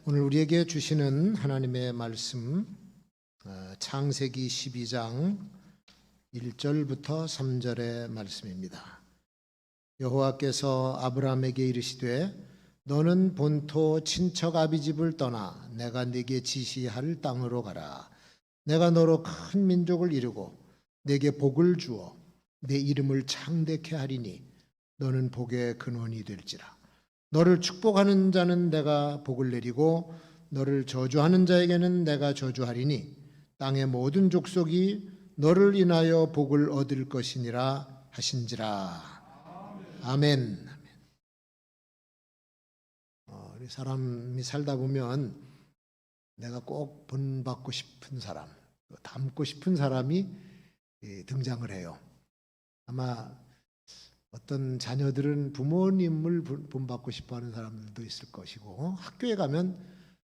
오늘 우리에게 주시는 하나님의 말씀 창세기 12장 1절부터 3절의 말씀입니다. 여호와께서 아브라함에게 이르시되 너는 본토 친척 아비집을 떠나 내가 네게 지시할 땅으로 가라. 내가 너로 큰 민족을 이루고 네게 복을 주어 내 이름을 창대케 하리니 너는 복의 근원이 될지라. 너를 축복하는 자는 내가 복을 내리고 너를 저주하는 자에게는 내가 저주하리니 땅의 모든 족속이 너를 인하여 복을 얻을 것이니라 하신지라. 아멘. 우리 사람이 살다 보면 내가 꼭 본받고 싶은 사람, 닮고 싶은 사람이 등장을 해요. 아마 어떤 자녀들은 부모님을 본받고 싶어하는 사람들도 있을 것이고, 학교에 가면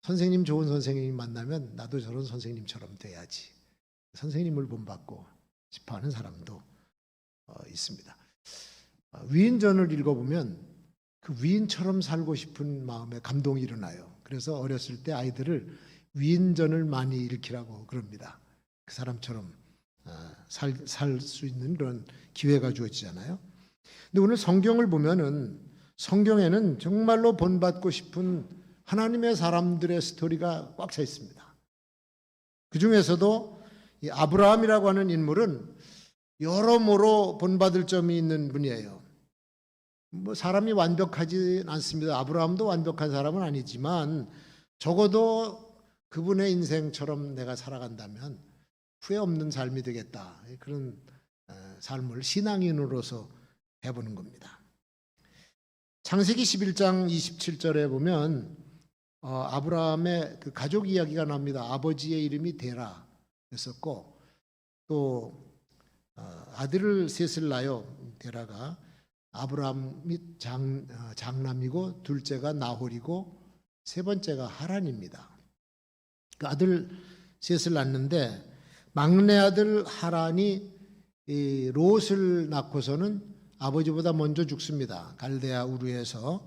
선생님, 좋은 선생님 만나면 나도 저런 선생님처럼 돼야지, 선생님을 본받고 싶어하는 사람도 있습니다. 위인전을 읽어보면 그 위인처럼 살고 싶은 마음에 감동이 일어나요. 그래서 어렸을 때 아이들을 위인전을 많이 일으키라고 그럽니다. 그 사람처럼 살 수 있는 그런 기회가 주어지잖아요. 근데 오늘 성경을 보면은 성경에는 정말로 본받고 싶은 하나님의 사람들의 스토리가 꽉 차 있습니다. 그 중에서도 이 아브라함이라고 하는 인물은 여러모로 본받을 점이 있는 분이에요. 뭐 사람이 완벽하지 않습니다. 아브라함도 완벽한 사람은 아니지만 적어도 그분의 인생처럼 내가 살아간다면 후회 없는 삶이 되겠다. 그런 삶을 신앙인으로서 해보는 겁니다. 창세기 11장 27절에 보면 아브라함의 그 가족 이야기가 납니다. 아버지의 이름이 데라였었고 또 아들을 셋을 낳아요. 데라가 아브라함이 장남이고 둘째가 나홀이고 세 번째가 하란입니다. 그 아들 셋을 낳는데 막내 아들 하란이 이 롯을 낳고서는 아버지보다 먼저 죽습니다. 갈대아 우르에서.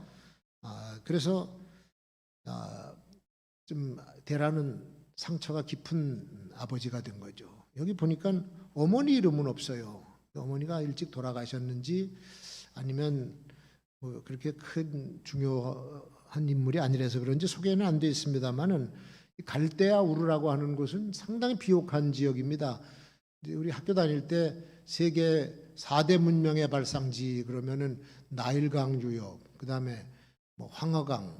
그래서 좀 데라는 상처가 깊은 아버지가 된 거죠. 여기 보니까 어머니 이름은 없어요. 어머니가 일찍 돌아가셨는지 아니면 뭐 그렇게 큰 중요한 인물이 아니라서 그런지 소개는 안 되어 있습니다만은 갈대아 우르라고 하는 곳은 상당히 비옥한 지역입니다. 우리 학교 다닐 때 세계 4대 문명의 발상지 그러면은 나일강 유역, 그다음에 뭐 황허강,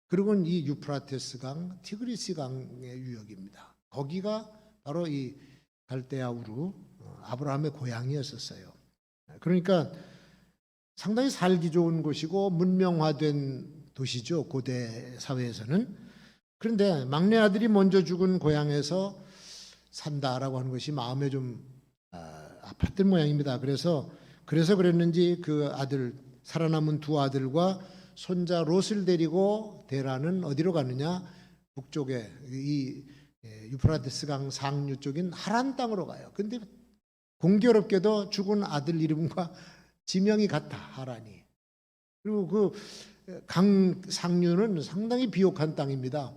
그리고는 이 유프라테스 강, 티그리스 강의 유역입니다. 거기가 바로 이 갈대아 우르, 아브라함의 고향이었었어요. 그러니까 상당히 살기 좋은 곳이고 문명화된 도시죠, 고대 사회에서는. 그런데 막내 아들이 먼저 죽은 고향에서 산다라고 하는 것이 마음에 좀 아팠던 모양입니다. 그래서 그랬는지 그 아들, 살아남은 두 아들과 손자 롯을 데리고 데라는 어디로 가느냐? 북쪽에 이 유프라테스 강 상류 쪽인 하란 땅으로 가요. 근데 공교롭게도 죽은 아들 이름과 지명이 같아, 하란이. 그리고 그 강 상류는 상당히 비옥한 땅입니다.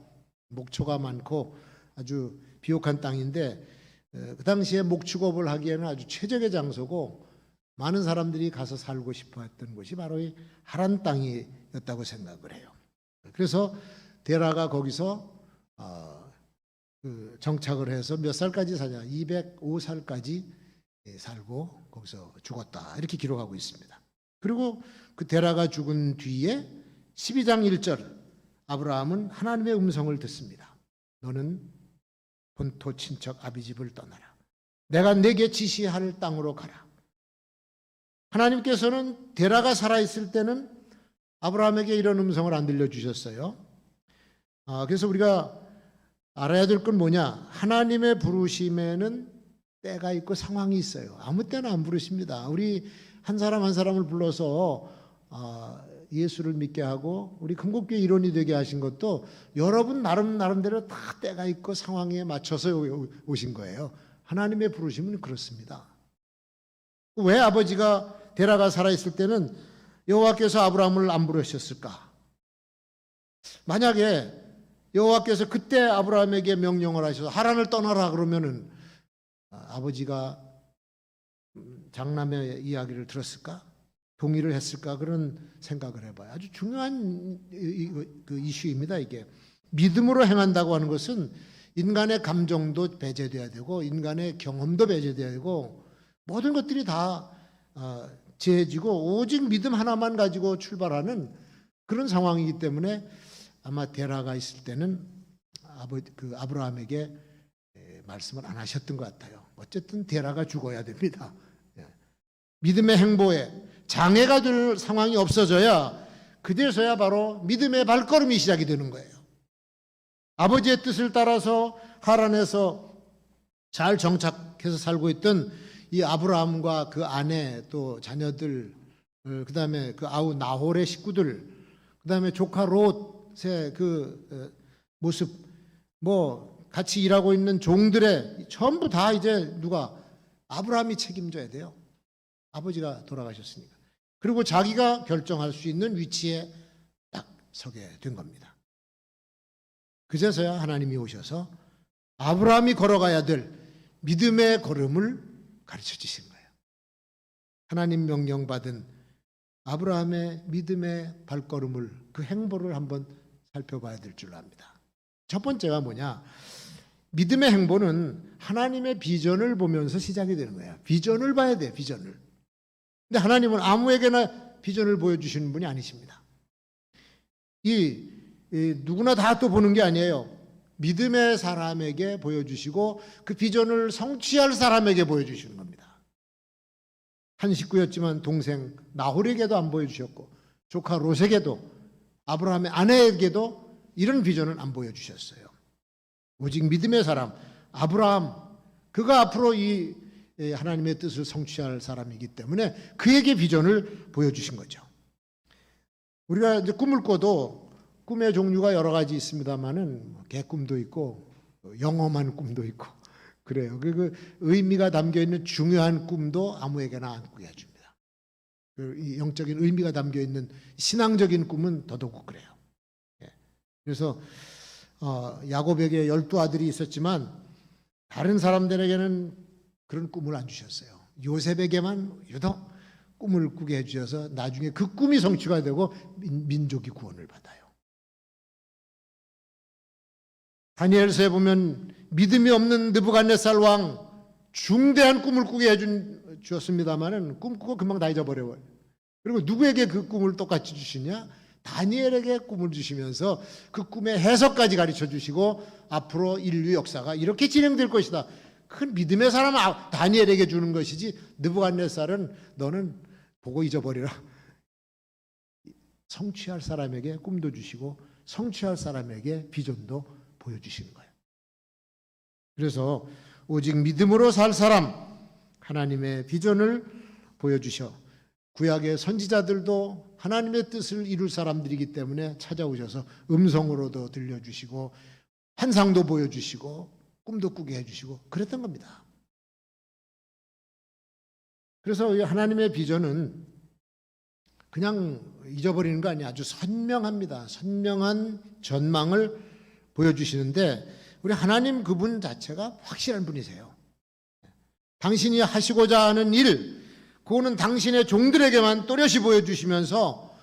목초가 많고 아주 비옥한 땅인데 그 당시에 목축업을 하기에는 아주 최적의 장소고 많은 사람들이 가서 살고 싶어 했던 곳이 바로 이 하란 땅이었다고 생각을 해요. 그래서 데라가 거기서 정착을 해서 몇 살까지 사냐? 205살까지 살고 거기서 죽었다. 이렇게 기록하고 있습니다. 그리고 그 데라가 죽은 뒤에 12장 1절 아브라함은 하나님의 음성을 듣습니다. 너는 본토 친척 아비집을 떠나라. 내가 내게 지시할 땅으로 가라. 하나님께서는 데라가 살아있을 때는 아브라함에게 이런 음성을 안 들려주셨어요. 그래서 우리가 알아야 될 건 뭐냐? 하나님의 부르심에는 때가 있고 상황이 있어요. 아무 때나 안 부르십니다. 우리 한 사람 한 사람을 불러서 예수를 믿게 하고 우리 금곡교회 일원이 되게 하신 것도 여러분 나름대로 다 때가 있고 상황에 맞춰서 오신 거예요. 하나님의 부르심은 그렇습니다. 왜 아버지가 데라가 살아있을 때는 여호와께서 아브라함을 안 부르셨을까? 만약에 여호와께서 그때 아브라함에게 명령을 하셔서 하란을 떠나라 그러면은 아버지가 장남의 이야기를 들었을까? 동의를 했을까? 그런 생각을 해봐요. 아주 중요한 그 이슈입니다. 이게 믿음으로 행한다고 하는 것은 인간의 감정도 배제돼야 되고 인간의 경험도 배제돼야 되고 모든 것들이 다 제해지고 오직 믿음 하나만 가지고 출발하는 그런 상황이기 때문에 아마 데라가 있을 때는 아브라함에게 말씀을 안 하셨던 것 같아요. 어쨌든 데라가 죽어야 됩니다. 믿음의 행보에 장애가 될 상황이 없어져야 그제서야 바로 믿음의 발걸음이 시작이 되는 거예요. 아버지의 뜻을 따라서 하란에서 잘 정착해서 살고 있던 이 아브라함과 그 아내 또 자녀들, 그 다음에 그 아우 나홀의 식구들, 그 다음에 조카 롯의 그 모습, 뭐 같이 일하고 있는 종들의 전부 다 이제 누가 아브라함이 책임져야 돼요. 아버지가 돌아가셨으니까. 그리고 자기가 결정할 수 있는 위치에 딱 서게 된 겁니다. 그제서야 하나님이 오셔서 아브라함이 걸어가야 될 믿음의 걸음을 가르쳐 주신 거예요. 하나님 명령받은 아브라함의 믿음의 발걸음을, 그 행보를 한번 살펴봐야 될 줄 압니다. 첫 번째가 뭐냐? 믿음의 행보는 하나님의 비전을 보면서 시작이 되는 거예요. 비전을 봐야 돼요. 비전을. 근데 하나님은 아무에게나 비전을 보여주시는 분이 아니십니다. 누구나 다 또 보는 게 아니에요. 믿음의 사람에게 보여주시고 그 비전을 성취할 사람에게 보여주시는 겁니다. 한 식구였지만 동생 나홀에게도 안 보여주셨고 조카 롯에게도 아브라함의 아내에게도 이런 비전은 안 보여주셨어요. 오직 믿음의 사람 아브라함, 그가 앞으로 이 하나님의 뜻을 성취할 사람이기 때문에 그에게 비전을 보여주신 거죠. 우리가 이제 꿈을 꿔도 꿈의 종류가 여러 가지 있습니다만은 개꿈도 있고 영험한 꿈도 있고 그래요. 그 의미가 담겨 있는 중요한 꿈도 아무에게나 안 꾸게 해줍니다. 이 영적인 의미가 담겨 있는 신앙적인 꿈은 더더욱 그래요. 그래서 야곱에게 12아들이 있었지만 다른 사람들에게는 그런 꿈을 안 주셨어요. 요셉에게만 유독 꿈을 꾸게 해주셔서 나중에 그 꿈이 성취가 되고 민족이 구원을 받아요. 다니엘서에 보면 믿음이 없는 느부갓네살 왕 중대한 꿈을 꾸게 해주셨습니다마는 꿈 꾸고 금방 다 잊어버려요. 그리고 누구에게 그 꿈을 똑같이 주시냐? 다니엘에게 꿈을 주시면서 그 꿈의 해석까지 가르쳐 주시고 앞으로 인류 역사가 이렇게 진행될 것이다. 큰 믿음의 사람은 다니엘에게 주는 것이지 느부갓네살은 너는 보고 잊어버리라. 성취할 사람에게 꿈도 주시고 성취할 사람에게 비전도 보여주시는 거예요. 그래서 오직 믿음으로 살 사람, 하나님의 비전을 보여주셔. 구약의 선지자들도 하나님의 뜻을 이룰 사람들이기 때문에 찾아오셔서 음성으로도 들려주시고 환상도 보여주시고 꿈도 꾸게 해주시고 그랬던 겁니다. 그래서 하나님의 비전은 그냥 잊어버리는 거 아니에요. 아주 선명합니다. 선명한 전망을 보여주시는데 우리 하나님 그분 자체가 확실한 분이세요. 당신이 하시고자 하는 일, 그거는 당신의 종들에게만 또렷이 보여주시면서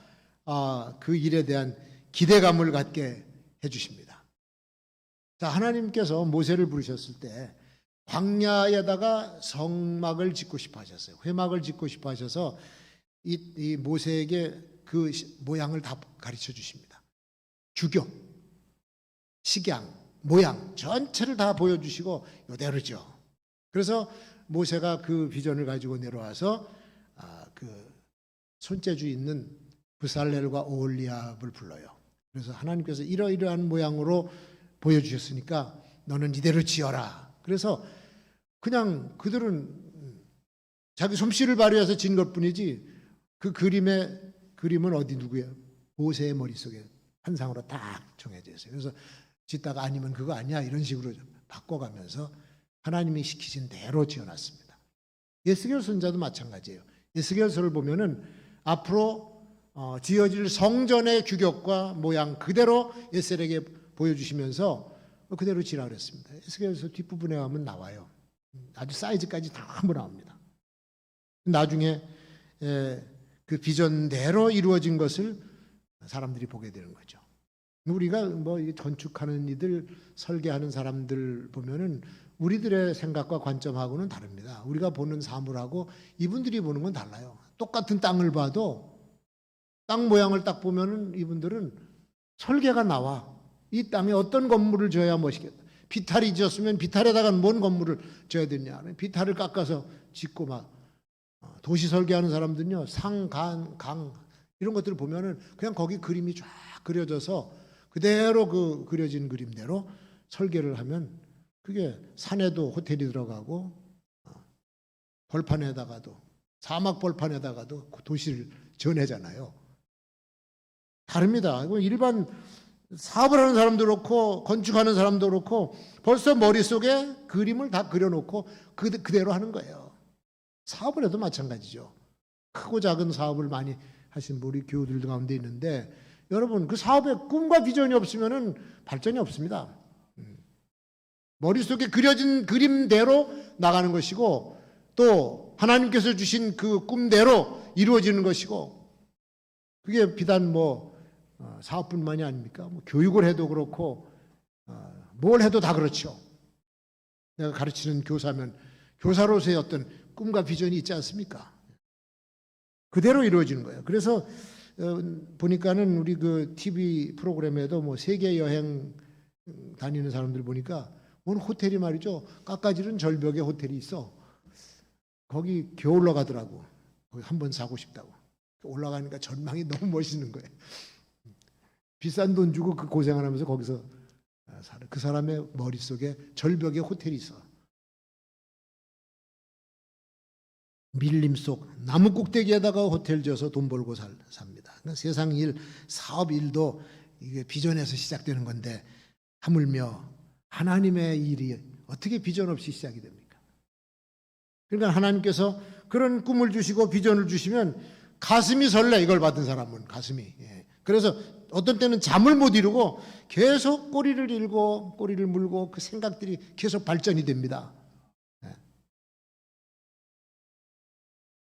그 일에 대한 기대감을 갖게 해주십니다. 자, 하나님께서 모세를 부르셨을 때 광야에다가 성막을 짓고 싶어 하셨어요. 회막을 짓고 싶어 하셔서 이 모세에게 그 모양을 다 가르쳐 주십니다. 주교, 식양, 모양 전체를 다 보여주시고 이대로죠. 그래서 모세가 그 비전을 가지고 내려와서 그 손재주 있는 브살렐과 오홀리압을 불러요. 그래서 하나님께서 이러이러한 모양으로 보여주셨으니까 너는 이대로 지어라. 그래서 그냥 그들은 자기 솜씨를 발휘해서 진 것뿐이지 그 그림은 어디 누구예요? 모세의 머릿속에 환상으로 딱 정해져 있어요. 그래서 짓다가 아니면 그거 아니야 이런 식으로 바꿔가면서 하나님이 시키신 대로 지어놨습니다. 에스겔 선지자도 마찬가지예요. 에스겔서를 보면은 앞으로 지어질 성전의 규격과 모양 그대로 에스겔에게 보여주시면서 그대로 지라 그랬습니다. 에스겔서 뒷부분에 가면 나와요. 아주 사이즈까지 다 나옵니다. 나중에 그 비전대로 이루어진 것을 사람들이 보게 되는 거죠. 우리가 뭐 건축하는 이들, 설계하는 사람들 보면은 우리들의 생각과 관점하고는 다릅니다. 우리가 보는 사물하고 이분들이 보는 건 달라요. 똑같은 땅을 봐도 땅 모양을 딱 보면은 이분들은 설계가 나와. 이 땅에 어떤 건물을 지어야 멋있겠다. 비탈이 지었으면 비탈에다가 뭔 건물을 지어야 되냐. 비탈을 깎아서 짓고 막 도시 설계하는 사람들은요, 상, 강 이런 것들을 보면은 그냥 거기 그림이 쫙 그려져서 그대로 그 그려진 그림대로 설계를 하면 그게 산에도 호텔이 들어가고 벌판에다가도 사막 벌판에다가도 도시를 지어내잖아요. 다릅니다. 일반 사업을 하는 사람도 그렇고 건축하는 사람도 그렇고 벌써 머릿속에 그림을 다 그려놓고 그대로 하는 거예요. 사업을 해도 마찬가지죠. 크고 작은 사업을 많이 하신 우리 교우들 가운데 있는데 여러분 그 사업에 꿈과 비전이 없으면 발전이 없습니다. 머릿속에 그려진 그림대로 나가는 것이고 또 하나님께서 주신 그 꿈대로 이루어지는 것이고 그게 비단 뭐 사업뿐만이 아닙니까? 뭐 교육을 해도 그렇고 뭘 해도 다 그렇죠. 내가 가르치는 교사면 교사로서의 어떤 꿈과 비전이 있지 않습니까? 그대로 이루어지는 거예요. 그래서 보니까는 우리 그 TV 프로그램에도 뭐 세계 여행 다니는 사람들 보니까 오늘 호텔이 말이죠. 깎아지른 절벽에 호텔이 있어. 거기 겨울로 가더라고. 거기 한번 사고 싶다고. 올라가니까 전망이 너무 멋있는 거예요. 비싼 돈 주고 그 고생을 하면서 거기서 사는 그 사람의 머릿속에 절벽에 호텔이 있어. 밀림 속 나무 꼭대기에다가 호텔 지어서 돈 벌고 삽니다. 그러니까 세상 일, 사업 일도 이게 비전에서 시작되는 건데 하물며 하나님의 일이 어떻게 비전 없이 시작이 됩니까? 그러니까 하나님께서 그런 꿈을 주시고 비전을 주시면 가슴이 설레. 이걸 받은 사람은 가슴이. 그래서 어떤 때는 잠을 못 이루고 계속 꼬리를 일고 꼬리를 물고 그 생각들이 계속 발전이 됩니다.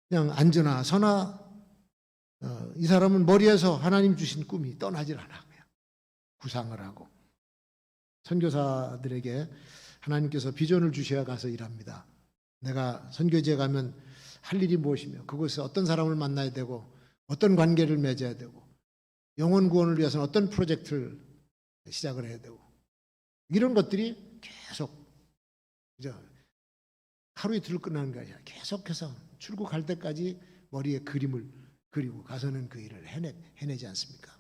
그냥 앉으나 서나 이 사람은 머리에서 하나님 주신 꿈이 떠나질 않아. 그냥 구상을 하고 선교사들에게 하나님께서 비전을 주셔야 가서 일합니다. 내가 선교지에 가면 할 일이 무엇이며 그곳에 어떤 사람을 만나야 되고 어떤 관계를 맺어야 되고 영혼 구원을 위해서는 어떤 프로젝트를 시작을 해야 되고 이런 것들이 계속 하루 이틀 끝나는 게 아니라 계속해서 출국할 때까지 머리에 그림을 그리고 가서는 그 일을 해내지 않습니까?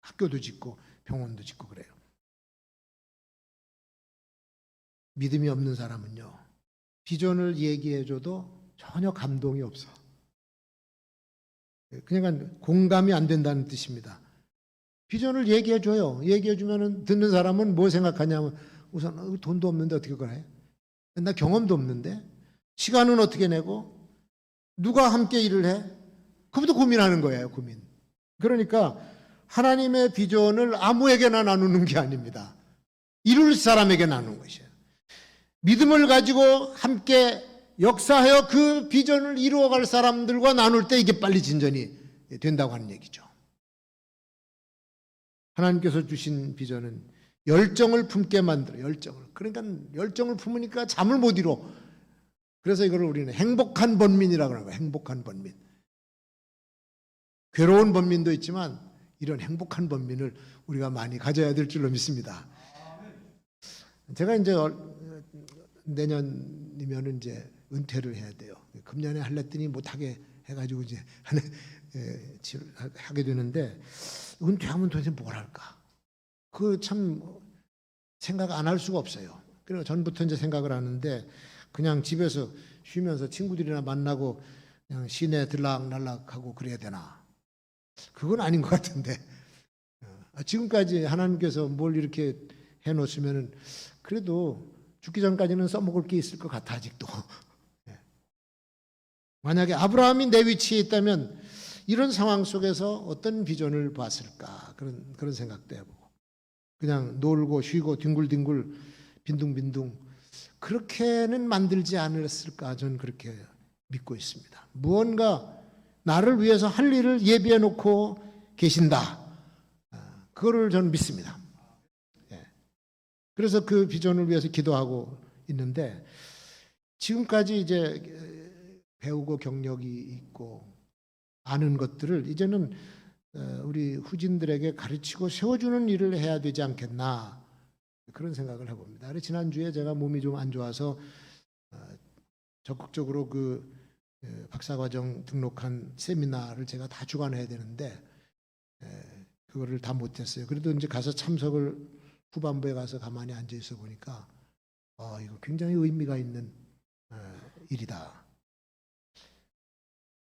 학교도 짓고 병원도 짓고 그래요. 믿음이 없는 사람은요, 비전을 얘기해줘도 전혀 감동이 없어. 그러니까 공감이 안 된다는 뜻입니다. 비전을 얘기해줘요. 얘기해주면 듣는 사람은 뭐 생각하냐면 우선 돈도 없는데 어떻게 그걸 해? 나 경험도 없는데 시간은 어떻게 내고 누가 함께 일을 해? 그부터 고민하는 거예요. 고민. 그러니까 하나님의 비전을 아무에게나 나누는 게 아닙니다. 이룰 사람에게 나누는 것이에요. 믿음을 가지고 함께 역사하여 그 비전을 이루어갈 사람들과 나눌 때 이게 빨리 진전이 된다고 하는 얘기죠. 하나님께서 주신 비전은 열정을 품게 만들어. 열정을. 그러니까 열정을 품으니까 잠을 못 이뤄. 그래서 이걸 우리는 행복한 번민이라고 하는 거예요. 행복한 번민. 괴로운 번민도 있지만 이런 행복한 번민을 우리가 많이 가져야 될 줄로 믿습니다. 제가 이제 내년이면 이제 은퇴를 해야 돼요. 금년에 할랬더니 못하게 해가지고 이제 하게 되는데 은퇴하면 도대체 뭘 할까? 그 참 생각 안 할 수가 없어요. 그래서 전부터 이제 생각을 하는데 그냥 집에서 쉬면서 친구들이나 만나고 그냥 시내 들락날락하고 그래야 되나? 그건 아닌 것 같은데 지금까지 하나님께서 뭘 이렇게 해놓으시면은 그래도 죽기 전까지는 써먹을 게 있을 것 같아 아직도. 만약에 아브라함이 내 위치에 있다면 이런 상황 속에서 어떤 비전을 봤을까 그런 생각도 해보고 그냥 놀고 쉬고 뒹굴뒹굴 빈둥빈둥 그렇게는 만들지 않았을까 저는 그렇게 믿고 있습니다. 무언가 나를 위해서 할 일을 예비해 놓고 계신다. 그거를 저는 믿습니다. 그래서 그 비전을 위해서 기도하고 있는데 지금까지 이제 배우고 경력이 있고 아는 것들을 이제는 우리 후진들에게 가르치고 세워주는 일을 해야 되지 않겠나 그런 생각을 해봅니다. 지난주에 제가 몸이 좀 안 좋아서 적극적으로 그 박사과정 등록한 세미나를 제가 다 주관해야 되는데 그거를 다 못했어요. 그래도 이제 가서 참석을 후반부에 가서 가만히 앉아 있어 보니까 이거 굉장히 의미가 있는 일이다.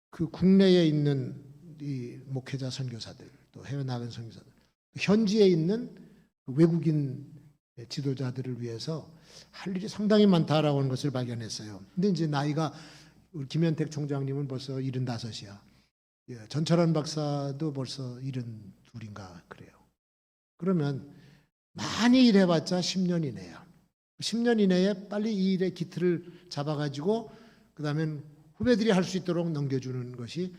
그 국내에 있는 이 목회자 선교사들 또 해외 나간 선교사들 현지에 있는 외국인 지도자들을 위해서 할 일이 상당히 많다라고 하는 것을 발견했어요. 근데 이제 나이가 우리 김현택 총장님은 벌써 75이야. 전철환 박사도 벌써 72인가 그래요. 그러면 많이 일해봤자 10년 이내야. 10년 이내에 빨리 이 일의 기틀을 잡아가지고 그 다음엔 후배들이 할 수 있도록 넘겨주는 것이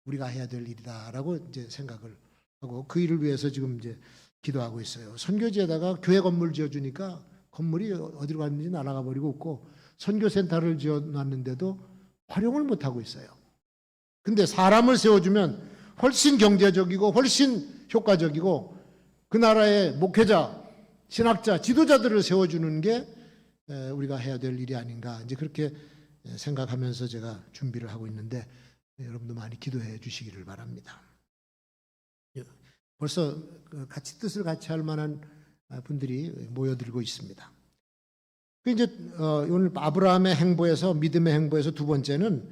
우리가 해야 될 일이다라고 이제 생각을 하고 그 일을 위해서 지금 이제 기도하고 있어요. 선교지에다가 교회 건물 지어주니까 건물이 어디로 갔는지 날아가 버리고 있고 선교센터를 지어놨는데도 활용을 못 하고 있어요. 근데 사람을 세워주면 훨씬 경제적이고 훨씬 효과적이고 그 나라의 목회자, 신학자, 지도자들을 세워주는 게 우리가 해야 될 일이 아닌가 이제 그렇게 생각하면서 제가 준비를 하고 있는데 여러분도 많이 기도해 주시기를 바랍니다. 벌써 같이 뜻을 같이 할 만한 분들이 모여들고 있습니다. 이제 오늘 아브라함의 행보에서 믿음의 행보에서 두 번째는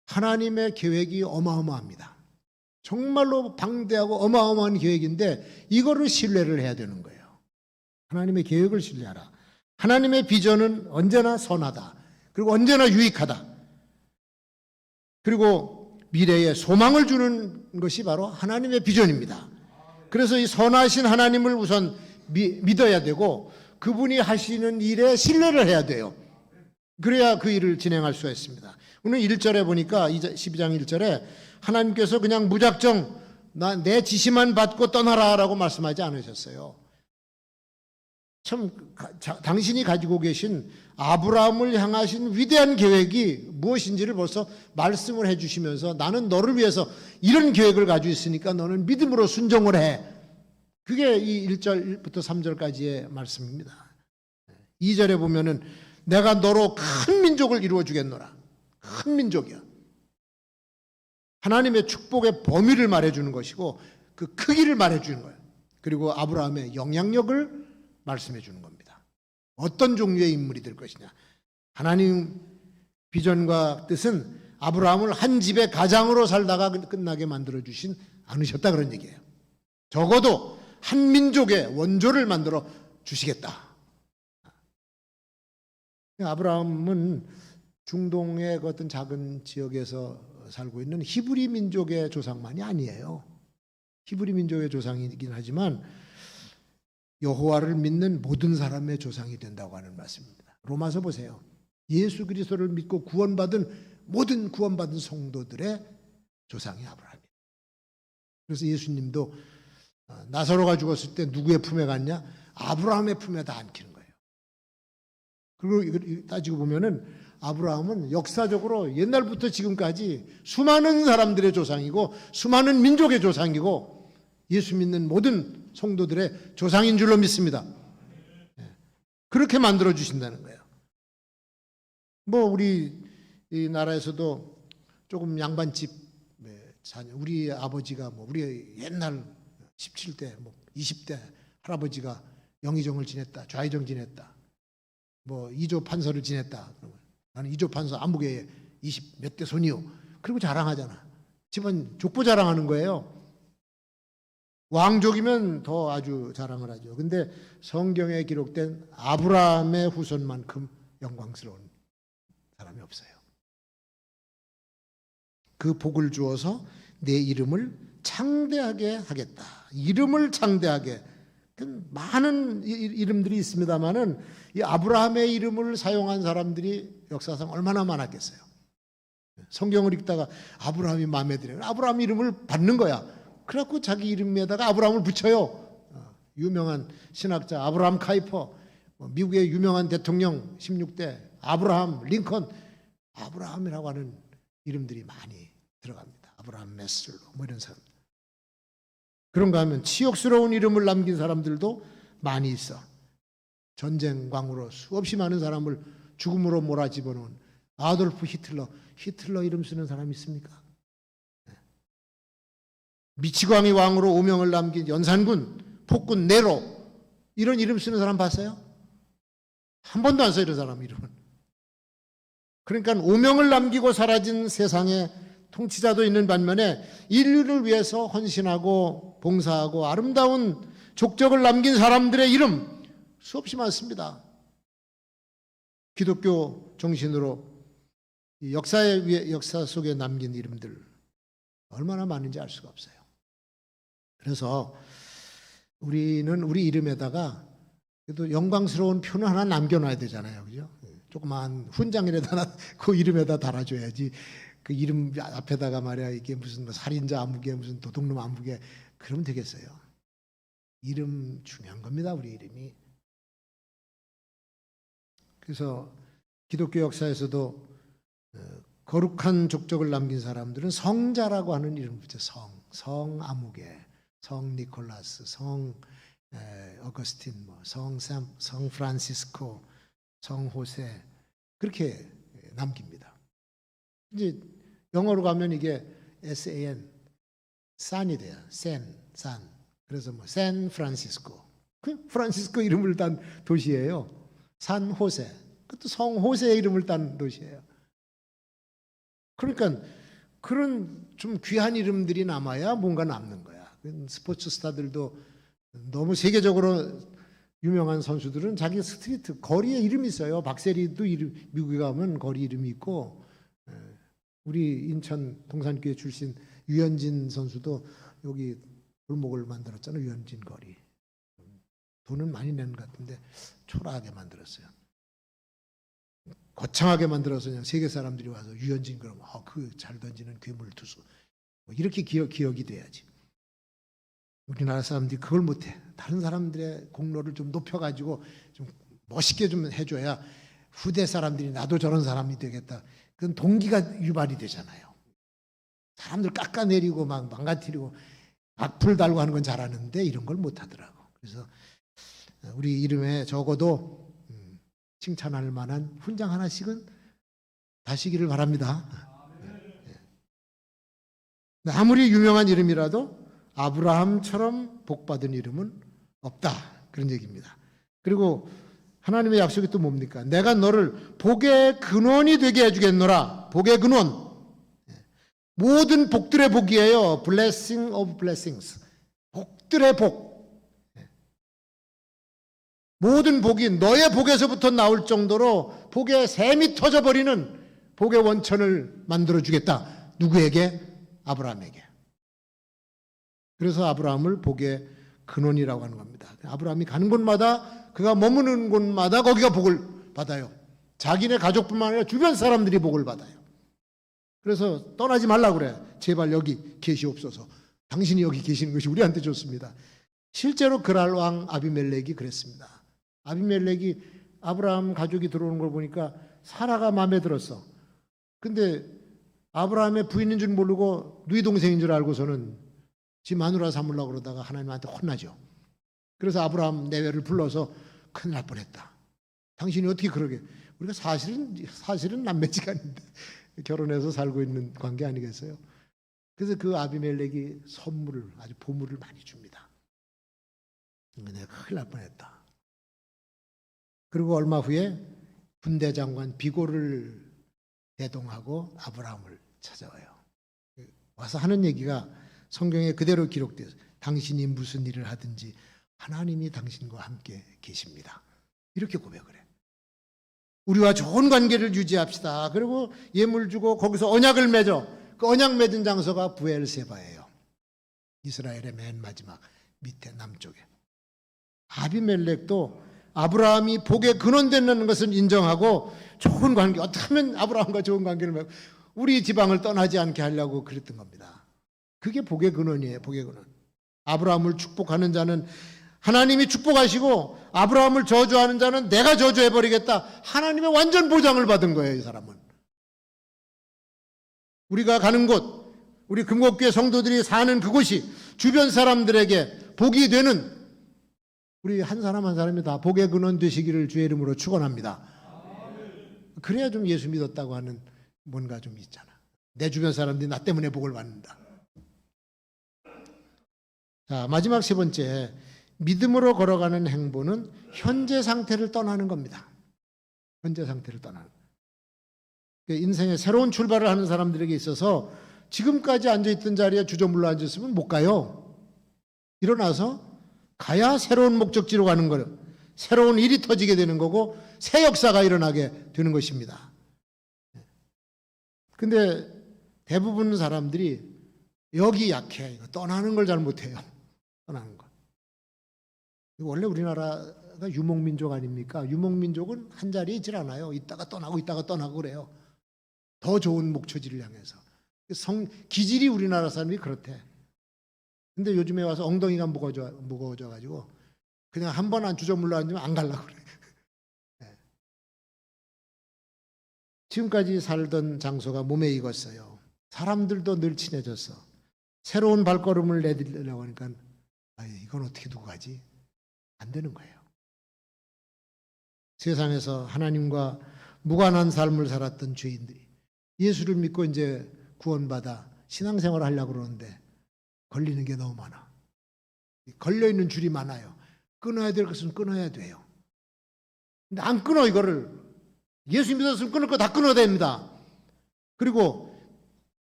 하나님의 계획이 어마어마합니다. 정말로 방대하고 어마어마한 계획인데 이거를 신뢰를 해야 되는 거예요. 하나님의 계획을 신뢰하라. 하나님의 비전은 언제나 선하다. 그리고 언제나 유익하다. 그리고 미래에 소망을 주는 것이 바로 하나님의 비전입니다. 그래서 이 선하신 하나님을 우선 믿어야 되고 그분이 하시는 일에 신뢰를 해야 돼요. 그래야 그 일을 진행할 수가 있습니다. 오늘 1절에 보니까 12장 1절에 하나님께서 그냥 무작정 내 지시만 받고 떠나라라고 말씀하지 않으셨어요. 참 당신이 가지고 계신 아브라함을 향하신 위대한 계획이 무엇인지를 벌써 말씀을 해주시면서 나는 너를 위해서 이런 계획을 가지고 있으니까 너는 믿음으로 순종을 해. 그게 이 1절부터 3절까지의 말씀입니다. 2절에 보면은 내가 너로 큰 민족을 이루어 주겠노라. 큰 민족이야. 하나님의 축복의 범위를 말해주는 것이고 그 크기를 말해주는 거예요. 그리고 아브라함의 영향력을 말씀해 주는 겁니다. 어떤 종류의 인물이 될 것이냐. 하나님 비전과 뜻은 아브라함을 한 집의 가장으로 살다가 끝나게 만들어 주신 않으셨다 그런 얘기예요. 적어도 한 민족의 원조를 만들어 주시겠다. 아브라함은 중동의 어떤 작은 지역에서 살고 있는 히브리 민족의 조상만이 아니에요. 히브리 민족의 조상이긴 하지만 여호와를 믿는 모든 사람의 조상이 된다고 하는 말씀입니다. 로마서 보세요. 예수 그리스도를 믿고 모든 구원받은 성도들의 조상이 아브라함이에요. 그래서 예수님도 나사로가 죽었을 때 누구의 품에 갔냐? 아브라함의 품에다 안기는 거예요. 그리고 따지고 보면은 아브라함은 역사적으로 옛날부터 지금까지 수많은 사람들의 조상이고 수많은 민족의 조상이고 예수 믿는 모든 성도들의 조상인 줄로 믿습니다. 그렇게 만들어 주신다는 거예요. 우리 이 나라에서도 조금 양반집 자녀, 우리 아버지가 우리 옛날 17대, 20대 할아버지가 영의정을 지냈다, 좌의정 지냈다, 2조 판서를 지냈다. 나는 2조 판서 안무계에 20 몇 대 손이요. 그리고 자랑하잖아. 집안 족보 자랑하는 거예요. 왕족이면 더 아주 자랑을 하죠. 근데 성경에 기록된 아브라함의 후손만큼 영광스러운 사람이 없어요. 그 복을 주어서 내 이름을 창대하게 하겠다. 이름을 창대하게 많은 이름들이 있습니다만은 이 아브라함의 이름을 사용한 사람들이 역사상 얼마나 많았겠어요. 성경을 읽다가 아브라함이 마음에 들어요. 아브라함 이름을 받는 거야. 그래갖고 자기 이름에다가 아브라함을 붙여요. 유명한 신학자 아브라함 카이퍼, 미국의 유명한 대통령 16대 아브라함 링컨, 아브라함이라고 하는 이름들이 많이 들어갑니다. 아브라함 메슬로 뭐 이런 사람. 그런가 하면 치욕스러운 이름을 남긴 사람들도 많이 있어. 전쟁광으로 수없이 많은 사람을 죽음으로 몰아집어놓은 아돌프 히틀러. 히틀러 이름 쓰는 사람 있습니까? 미치광이 왕으로 오명을 남긴 연산군, 폭군 네로, 이런 이름 쓰는 사람 봤어요? 한 번도 안 써요, 이런 사람 이름은. 그러니까 오명을 남기고 사라진 세상에 통치자도 있는 반면에 인류를 위해서 헌신하고 봉사하고 아름다운 족적을 남긴 사람들의 이름 수없이 많습니다. 기독교 정신으로 역사 속에 남긴 이름들 얼마나 많은지 알 수가 없어요. 그래서 우리는 우리 이름에다가 그래도 영광스러운 표는 하나 남겨놔야 되잖아요, 그죠? 조그만 훈장이라도 그 이름에다 달아줘야지. 그 이름 앞에다가 말이야 이게 무슨 뭐 살인자 아무개 무슨 도둑놈 아무개 그러면 되겠어요. 이름 중요한 겁니다, 우리 이름이. 그래서 기독교 역사에서도 거룩한 족적을 남긴 사람들은 성자라고 하는 이름을 붙여. 성 아무개, 성 니콜라스, 성 어거스틴, 성 프란시스코, 성 호세 그렇게 남깁니다. 이제 영어로 가면 이게 SAN, 산이 돼요. 산. 그래서 샌 프란시스코. 그 프란시스코 이름을 딴 도시예요. 산 호세. 그것도 성 호세의 이름을 딴 도시예요. 그러니까 그런 좀 귀한 이름들이 남아야 뭔가 남는 거야. 스포츠 스타들도 너무 세계적으로 유명한 선수들은 자기 스트리트 거리에 이름이 있어요. 박세리도 미국에 가면 거리 이름이 있고, 우리 인천 동산교회 출신 유현진 선수도 여기 골목을 만들었잖아요. 유현진 거리. 돈은 많이 내는 것 같은데 초라하게 만들었어요. 거창하게 만들어서 그냥 세계 사람들이 와서 유현진 그러면 그 잘 던지는 괴물 투수 이렇게 기억이 돼야지. 우리나라 사람들이 그걸 못해. 다른 사람들의 공로를 좀 높여가지고 좀 멋있게 좀 해줘야 후대 사람들이 나도 저런 사람이 되겠다. 그건 동기가 유발이 되잖아요. 사람들 깎아내리고 막 망가뜨리고 악플 달고 하는 건 잘하는데 이런 걸 못하더라고. 그래서 우리 이름에 적어도 칭찬할 만한 훈장 하나씩은 다시기를 바랍니다. 아무리 유명한 이름이라도 아브라함처럼 복받은 이름은 없다. 그런 얘기입니다. 그리고 하나님의 약속이 또 뭡니까? 내가 너를 복의 근원이 되게 해주겠노라. 복의 근원. 모든 복들의 복이에요. Blessing of blessings. 복들의 복. 모든 복이 너의 복에서부터 나올 정도로 복의 샘이 터져버리는 복의 원천을 만들어주겠다. 누구에게? 아브라함에게. 그래서 아브라함을 복의 근원이라고 하는 겁니다. 아브라함이 가는 곳마다 그가 머무는 곳마다 거기가 복을 받아요. 자기네 가족뿐만 아니라 주변 사람들이 복을 받아요. 그래서 떠나지 말라고 그래. 제발 여기 계시옵소서. 당신이 여기 계시는 것이 우리한테 좋습니다. 실제로 그랄 왕 아비멜렉이 그랬습니다. 아비멜렉이 아브라함 가족이 들어오는 걸 보니까 사라가 마음에 들었어. 근데 아브라함의 부인인 줄 모르고 누이 동생인 줄 알고서는 지 마누라 삼으려고 그러다가 하나님한테 혼나죠. 그래서 아브라함 내외를 불러서 큰일 날 뻔했다. 당신이 어떻게 그러게. 우리가 사실은 남매지간인데 결혼해서 살고 있는 관계 아니겠어요? 그래서 그 아비멜렉이 선물을 아주 보물을 많이 줍니다. 내가 큰일 날 뻔했다. 그리고 얼마 후에 군대 장관 비고를 대동하고 아브라함을 찾아와요. 와서 하는 얘기가 성경에 그대로 기록되어 당신이 무슨 일을 하든지 하나님이 당신과 함께 계십니다. 이렇게 고백을 해. 우리와 좋은 관계를 유지합시다. 그리고 예물 주고 거기서 언약을 맺어. 그 언약 맺은 장소가 브엘세바예요. 이스라엘의 맨 마지막 밑에 남쪽에. 아비멜렉도 아브라함이 복의 근원되는 것을 인정하고 좋은 관계, 어떻게 하면 아브라함과 좋은 관계를 맺고 우리 지방을 떠나지 않게 하려고 그랬던 겁니다. 그게 복의 근원이에요. 복의 근원. 아브라함을 축복하는 자는 하나님이 축복하시고 아브라함을 저주하는 자는 내가 저주해버리겠다. 하나님의 완전 보장을 받은 거예요. 이 사람은. 우리가 가는 곳, 우리 금곡교회 성도들이 사는 그곳이 주변 사람들에게 복이 되는 우리 한 사람 한 사람이 다 복의 근원 되시기를 주의 이름으로 축원합니다. 그래야 좀 예수 믿었다고 하는 뭔가 좀 있잖아. 내 주변 사람들이 나 때문에 복을 받는다. 자, 마지막 세 번째, 믿음으로 걸어가는 행보는 현재 상태를 떠나는 겁니다. 현재 상태를 떠나는. 인생의 새로운 출발을 하는 사람들에게 있어서 지금까지 앉아있던 자리에 주저물러 앉았으면 못 가요. 일어나서 가야 새로운 목적지로 가는 거예요. 새로운 일이 터지게 되는 거고 새 역사가 일어나게 되는 것입니다. 근데 대부분 사람들이 여기 약해. 떠나는 걸 잘 못해요. 떠나는 거. 원래 우리나라가 유목민족 아닙니까? 유목민족은 한 자리에 있질 않아요. 있다가 떠나고 그래요. 더 좋은 목초지를 향해서. 기질이 우리나라 사람이 그렇대. 근데 요즘에 와서 엉덩이가 무거워져가지고 그냥 한 번 안 주저물러 앉으면 안 가려고 그래. 네. 지금까지 살던 장소가 몸에 익었어요. 사람들도 늘 친해졌어. 새로운 발걸음을 내디려고 하니까 이건 어떻게 두고 가지? 안 되는 거예요. 세상에서 하나님과 무관한 삶을 살았던 죄인들이 예수를 믿고 이제 구원받아 신앙생활을 하려고 그러는데 걸리는 게 너무 많아. 걸려있는 줄이 많아요. 끊어야 될 것은 끊어야 돼요. 근데 안 끊어 이거를. 예수 믿었으면 끊을 거 다 끊어야 됩니다. 그리고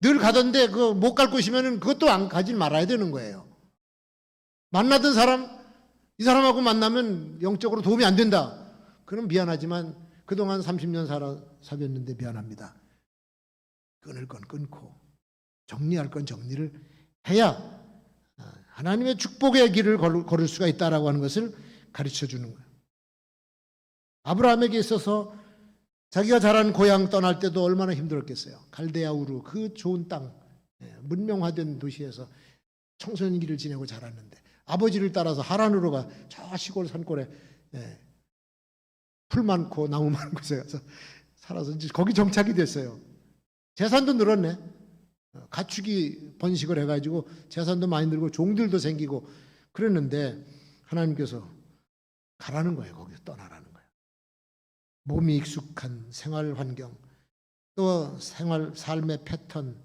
늘 가던데 못 갈 곳이면 그것도 안 가지 말아야 되는 거예요. 만나던 사람, 이 사람하고 만나면 영적으로 도움이 안 된다. 그럼 미안하지만 그동안 30년 사귀었는데 미안합니다. 끊을 건 끊고 정리할 건 정리를 해야 하나님의 축복의 길을 걸을 수가 있다라고 하는 것을 가르쳐 주는 거예요. 아브라함에게 있어서 자기가 자란 고향 떠날 때도 얼마나 힘들었겠어요. 갈대아 우르 그 좋은 땅, 문명화된 도시에서 청소년기를 지내고 자랐는데 아버지를 따라서 하란으로 가 저 시골 산골에 풀 많고 나무 많은 곳에 가서 살아서 이제 거기 정착이 됐어요. 재산도 늘었네. 가축이 번식을 해가지고 재산도 많이 늘고 종들도 생기고 그랬는데 하나님께서 가라는 거예요. 거기서 떠나라는 거예요. 몸이 익숙한 생활 환경, 또 삶의 패턴,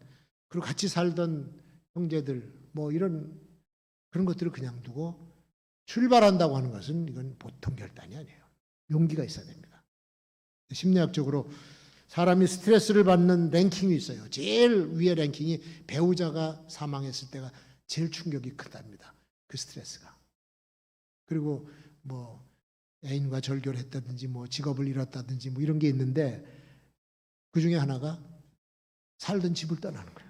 그리고 같이 살던 형제들 뭐 이런 그런 것들을 그냥 두고 출발한다고 하는 것은 이건 보통 결단이 아니에요. 용기가 있어야 됩니다. 심리학적으로 사람이 스트레스를 받는 랭킹이 있어요. 제일 위의 랭킹이 배우자가 사망했을 때가 제일 충격이 크답니다. 그 스트레스가. 그리고 뭐 애인과 절교했다든지 뭐 직업을 잃었다든지 뭐 이런 게 있는데 그 중에 하나가 살던 집을 떠나는 거예요.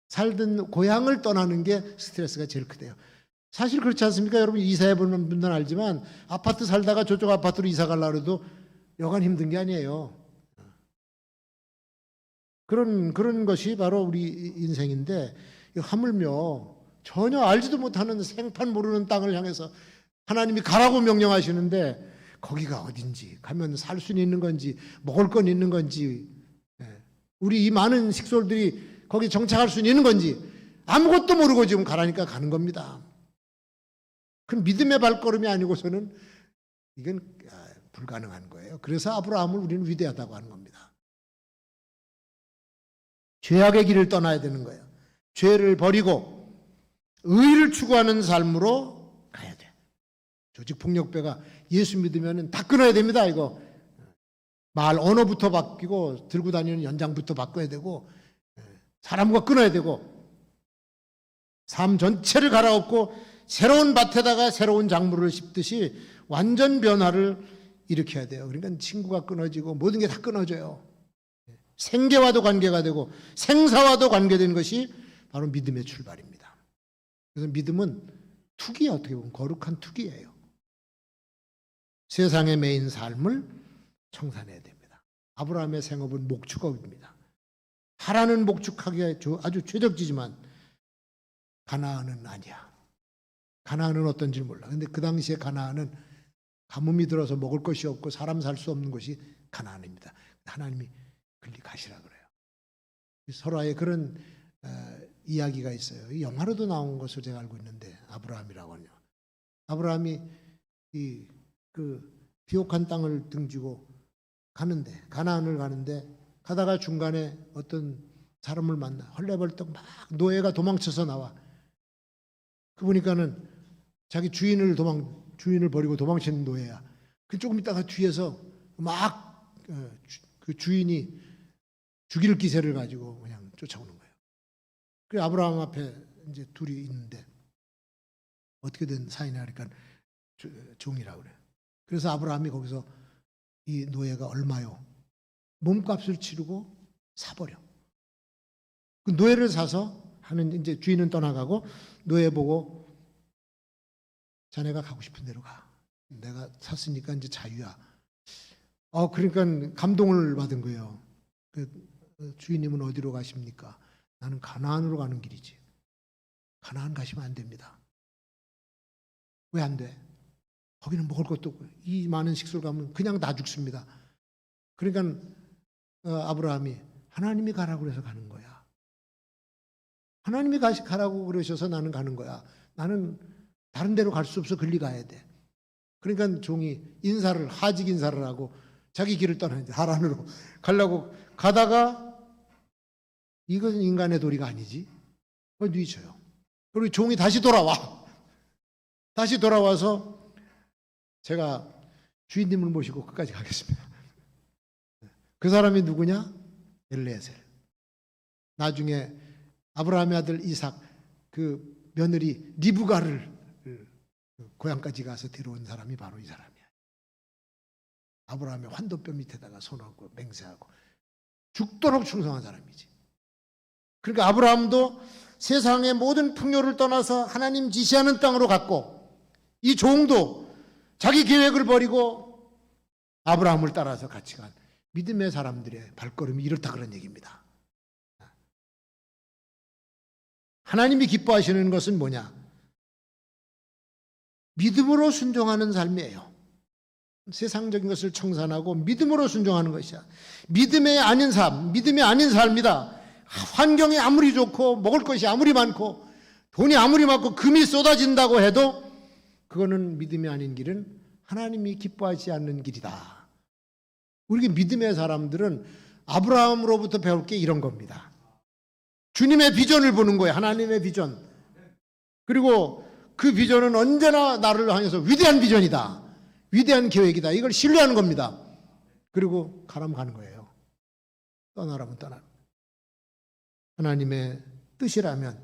살던 고향을 떠나는 게 스트레스가 제일 크대요. 사실 그렇지 않습니까? 여러분 이사해 보는 분들은 알지만 아파트 살다가 저쪽 아파트로 이사 가려고 해도 여간 힘든 게 아니에요. 그런 것이 바로 우리 인생인데 하물며 전혀 알지도 못하는 생판 모르는 땅을 향해서 하나님이 가라고 명령하시는데 거기가 어딘지 가면 살 수 있는 건지 먹을 건 있는 건지 우리 이 많은 식솔들이 거기 정착할 수 있는 건지 아무것도 모르고 지금 가라니까 가는 겁니다. 그 믿음의 발걸음이 아니고서는 이건 불가능한 거예요. 그래서 아브라함을 우리는 위대하다고 하는 겁니다. 죄악의 길을 떠나야 되는 거예요. 죄를 버리고 의를 추구하는 삶으로 가야 돼. 조직폭력배가 예수 믿으면 다 끊어야 됩니다. 이거 말 언어부터 바뀌고 들고 다니는 연장부터 바꿔야 되고 사람과 끊어야 되고 삶 전체를 갈아엎고 새로운 밭에다가 새로운 작물을 심듯이 완전 변화를 일으켜야 돼요. 그러니까 친구가 끊어지고 모든 게 다 끊어져요. 생계와도 관계가 되고 생사와도 관계된 것이 바로 믿음의 출발입니다. 그래서 믿음은 투기야. 어떻게 보면 거룩한 투기예요. 세상에 매인 삶을 청산해야 됩니다. 아브라함의 생업은 목축업입니다. 하라는 목축하기에 아주 최적지지만 가나안은 아니야. 가나안은 어떤지 몰라. 근데 그 당시에 가나안은 가뭄이 들어서 먹을 것이 없고 사람 살 수 없는 곳이 가나안입니다. 하나님이 글리 가시라 그래요. 설화에 그런 이야기가 있어요. 이 영화로도 나온 것을 제가 알고 있는데 아브라함이라고 하요. 아브라함이 그 비옥한 땅을 등지고 가는데 가나안을 가는데 가다가 중간에 어떤 사람을 만나 헐레벌떡 막 노예가 도망쳐서 나와. 그 보니까는 자기 주인을 버리고 도망치는 노예야. 그 조금 있다가 뒤에서 막 그 주인이 죽일 기세를 가지고 그냥 쫓아오는 거예요. 그 아브라함 앞에 이제 둘이 있는데 어떻게 된 사이냐 하니까 종이라고 그래요. 그래서 아브라함이 거기서 이 노예가 얼마요? 몸값을 치르고 사버려. 그 노예를 사서 하는 이제 주인은 떠나가고 노예 보고 자네가 가고 싶은 대로 가. 내가 샀으니까 이제 자유야. 그러니까 감동을 받은 거예요. 그 주인님은 어디로 가십니까? 나는 가나안으로 가는 길이지. 가나안 가시면 안 됩니다. 왜 안 돼? 거기는 먹을 것도 없고 이 많은 식수를 가면 그냥 다 죽습니다. 그러니까 아브라함이 하나님이 가라고 그래서 가는 거야. 하나님이 가라고 그러셔서 나는 가는 거야. 나는 다른 데로 갈 수 없어. 글리 가야 돼. 그러니까 종이 하직 인사를 하고 자기 길을 떠나는데 하란으로 가려고 가다가 이건 인간의 도리가 아니지. 그걸 뉘쳐요. 그리고 종이 다시 돌아와. 다시 돌아와서 제가 주인님을 모시고 끝까지 가겠습니다. 그 사람이 누구냐? 엘리에셀. 나중에 아브라함의 아들 이삭 그 며느리 리브가를 고향까지 가서 데려온 사람이 바로 이 사람이야. 아브라함의 환도뼈 밑에다가 손 얹고 맹세하고 죽도록 충성한 사람이지. 그러니까 아브라함도 세상의 모든 풍요를 떠나서 하나님 지시하는 땅으로 갔고 이 종도 자기 계획을 버리고 아브라함을 따라서 같이 간 믿음의 사람들의 발걸음이 이렇다 그런 얘기입니다. 하나님이 기뻐하시는 것은 뭐냐? 믿음으로 순종하는 삶이에요. 세상적인 것을 청산하고 믿음으로 순종하는 것이야. 믿음이 아닌 삶이다. 환경이 아무리 좋고 먹을 것이 아무리 많고 돈이 아무리 많고 금이 쏟아진다고 해도 그거는 믿음이 아닌 길은 하나님이 기뻐하지 않는 길이다. 우리 믿음의 사람들은 아브라함으로부터 배울 게 이런 겁니다. 주님의 비전을 보는 거예요. 하나님의 비전. 그리고 그 비전은 언제나 나를 향해서 위대한 비전이다. 위대한 계획이다. 이걸 신뢰하는 겁니다. 그리고 가라면 가는 거예요. 떠나라면 떠나는 거예요. 하나님의 뜻이라면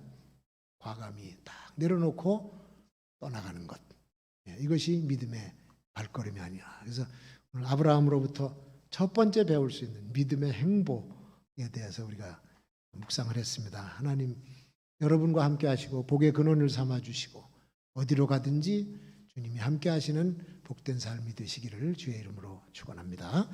과감히 딱 내려놓고 떠나가는 것. 이것이 믿음의 발걸음이 아니야. 그래서 오늘 아브라함으로부터 첫 번째 배울 수 있는 믿음의 행보에 대해서 우리가 묵상을 했습니다. 하나님 여러분과 함께 하시고 복의 근원을 삼아 주시고 어디로 가든지 주님이 함께 하시는 복된 삶이 되시기를 주의 이름으로 축원합니다.